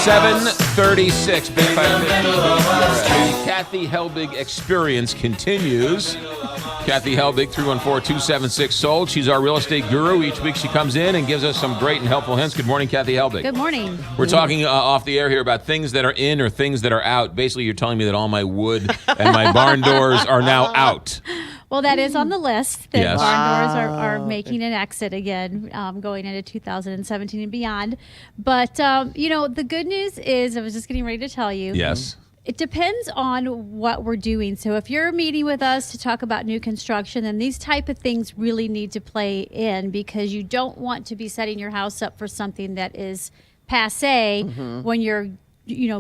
7:36. Big 550. The Kathy Helbig experience continues. Kathy Helbig, 314-276-SOLD. She's our real estate guru. Each week she comes in and gives us some great and helpful hints. Good morning, Kathy Helbig. Good morning. We're talking off the air here about things that are in or things that are out. Basically, you're telling me that all my wood and my barn doors are now out. Well, that is on the list. That Yes. barn doors are making an exit again, going into 2017 and beyond. But, the good news is, I was just getting ready to tell you. Yes. It depends on what we're doing. So if you're meeting with us to talk about new construction, then these type of things really need to play in, because you don't want to be setting your house up for something that is passe when you're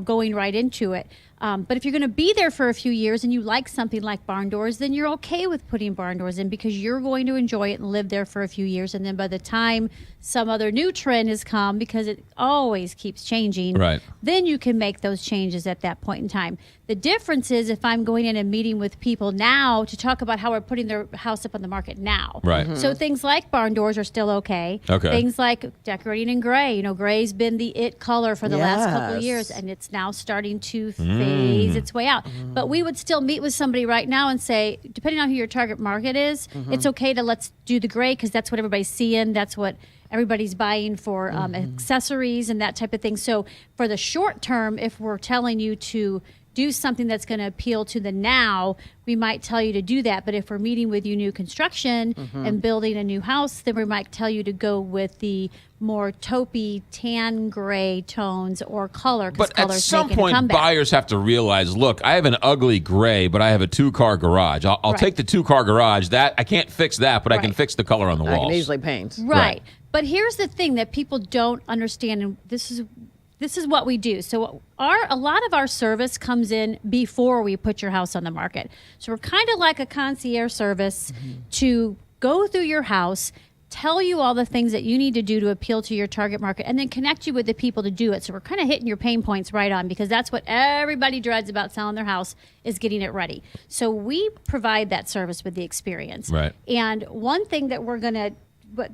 going right into it. But if you're going to be there for a few years and you like something like barn doors, then you're okay with putting barn doors in, because you're going to enjoy it and live there for a few years. And then by the time some other new trend has come, because it always keeps changing, right, then you can make those changes at that point in time. The difference is if I'm going in and meeting with people now to talk about how we're putting their house up on the market now. Right. So things like barn doors are still okay. Things like decorating in gray. Gray's been the it color for the last couple of years, and it's now starting to phase its way out. But we would still meet with somebody right now and say, depending on who your target market is, it's okay to let's do the gray, because that's what everybody's seeing. That's what everybody's buying for accessories and that type of thing. So for the short term, if we're telling you to do something that's going to appeal to the now, we might tell you to do that. But if we're meeting with you new construction and building a new house, then we might tell you to go with the more taupey, tan gray tones or color. But at some point, buyers have to realize, look, I have an ugly gray, but I have a two-car garage. I'll take the two-car garage. That I can't fix that, but I can fix the color on the walls. I can easily paint. Right. But here's the thing that people don't understand, and this is what we do. So a lot of our service comes in before we put your house on the market. So we're kind of like a concierge service to go through your house, tell you all the things that you need to do to appeal to your target market, and then connect you with the people to do it. So we're kind of hitting your pain points right on, because that's what everybody dreads about selling their house, is getting it ready. So we provide that service with the experience. Right. And one thing that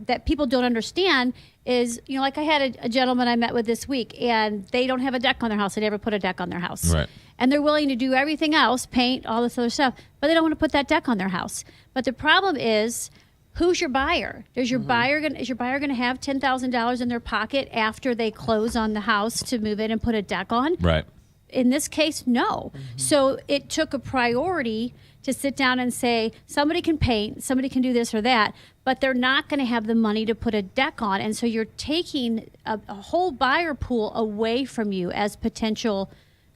that people don't understand is, like I had a gentleman I met with this week, and they don't have a deck on their house. They never put a deck on their house. Right. And they're willing to do everything else, paint, all this other stuff, but they don't want to put that deck on their house. But the problem is, who's your buyer? Is your buyer going to have $10,000 in their pocket after they close on the house to move in and put a deck on? Right. In this case, no. So it took a priority to sit down and say, somebody can paint, somebody can do this or that, but they're not going to have the money to put a deck on. And so you're taking a whole buyer pool away from you as potential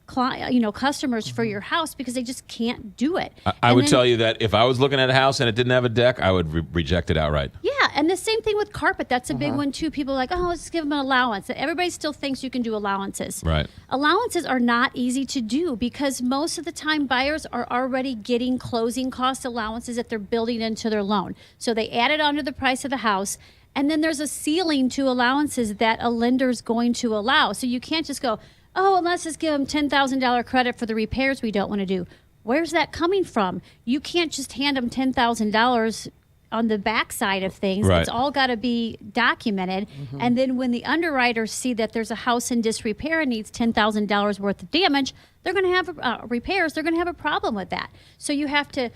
customers for your house, because they just can't do it. I would tell you that if I was looking at a house and it didn't have a deck, I would reject it outright. Yeah, and the same thing with carpet. That's a big one too. People are like, oh, let's give them an allowance. Everybody still thinks you can do allowances. Right. Allowances are not easy to do, because most of the time buyers are already getting closing cost allowances that they're building into their loan. So they add it onto the price of the house, and then there's a ceiling to allowances that a lender's going to allow. So you can't just go, oh, and let's just give them $10,000 credit for the repairs we don't want to do. Where's that coming from? You can't just hand them $10,000 on the backside of things. Right. It's all got to be documented. And then when the underwriters see that there's a house in disrepair and needs $10,000 worth of damage, they're going to have repairs. They're going to have a problem with that. So you have to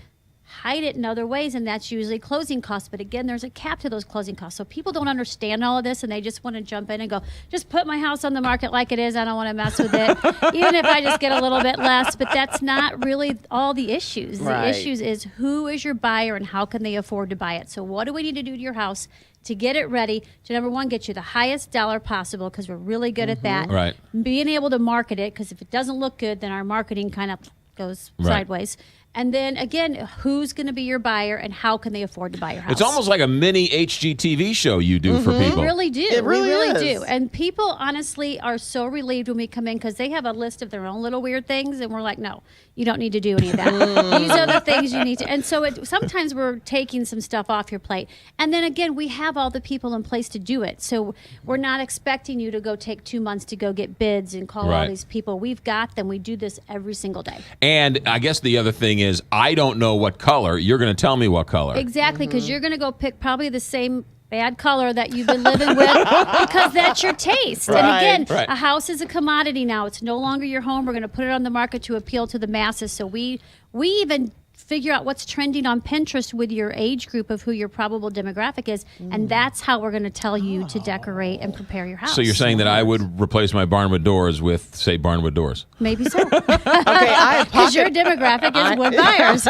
hide it in other ways, and that's usually closing costs. But again, there's a cap to those closing costs. So people don't understand all of this, and they just want to jump in and go, just put my house on the market like it is. I don't want to mess with it, even if I just get a little bit less. But that's not really all the issues. Right. The issues is, who is your buyer and how can they afford to buy it? So what do we need to do to your house to get it ready to, number one, get you the highest dollar possible, because we're really good at that. Right. Being able to market it, because if it doesn't look good, then our marketing kind of goes sideways. And then, again, who's going to be your buyer and how can they afford to buy your house? It's almost like a mini HGTV show you do for people. We really do. It really we really is. do. And people, honestly, are so relieved when we come in, because they have a list of their own little weird things, and we're like, no, you don't need to do any of that. These are the things you need to. And so sometimes we're taking some stuff off your plate. And then, again, we have all the people in place to do it. So we're not expecting you to go take 2 months to go get bids and call all these people. We've got them. We do this every single day. And I guess the other thing is, I don't know what color. You're going to tell me what color. Exactly, because you're going to go pick probably the same bad color that you've been living with because that's your taste. Right. And again, a house is a commodity now. It's no longer your home. We're going to put it on the market to appeal to the masses. So we even figure out what's trending on Pinterest with your age group of who your probable demographic is, and that's how we're going to tell you to decorate and prepare your house. So you're saying that I would replace my barnwood doors with, say, barnwood doors? Maybe so. Okay, I have Because your demographic is wood buyers.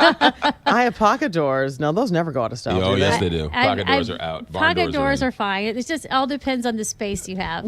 I have pocket doors. No, those never go out of style. Oh, do yes, they? they do. Pocket doors are out. Barn Pocket doors are are fine. It just all depends on the space you have.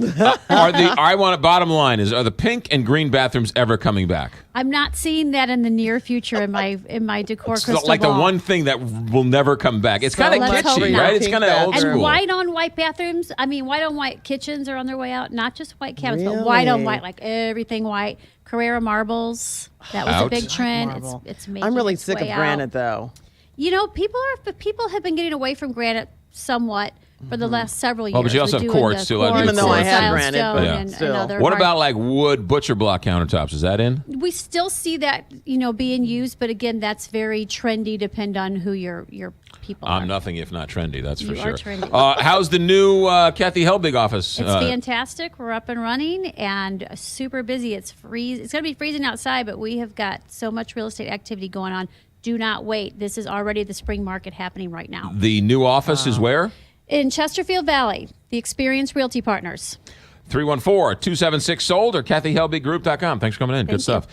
bottom line is, are the pink and green bathrooms ever coming back? I'm not seeing that in the near future in my decor It's crystal like ball. the one thing that will never come back. It's kind of let's hope kitschy, not. right? It's kind of old And school. white on white bathrooms. I mean, white on white kitchens are on their way out. Not just white cabinets, Really? but white on white, like everything white. Carrera marbles. That was Out. a big trend. Marble. It's making I'm really its sick of way out. granite, though. You know, people have been getting away from granite somewhat for the last several years. Well, but you also We're have doing quartz, the too. A lot of quartz Even though I and have style granite, stone but and still. other What hard- about like wood butcher block countertops? Is that in? We still see that, being used, but again, that's very trendy. Depend on who your people are. I'm nothing if not trendy, that's for You sure. are trendy. How's the new Kathy Helbig office? It's fantastic. We're up and running and super busy. It's going to be freezing outside, but we have got so much real estate activity going on. Do not wait. This is already the spring market happening right now. The new office is where? In Chesterfield Valley, the Experience Realty Partners. 314-276-SOLD or KathyHelbigGroup.com. Thanks for coming in. Good Thank you. stuff.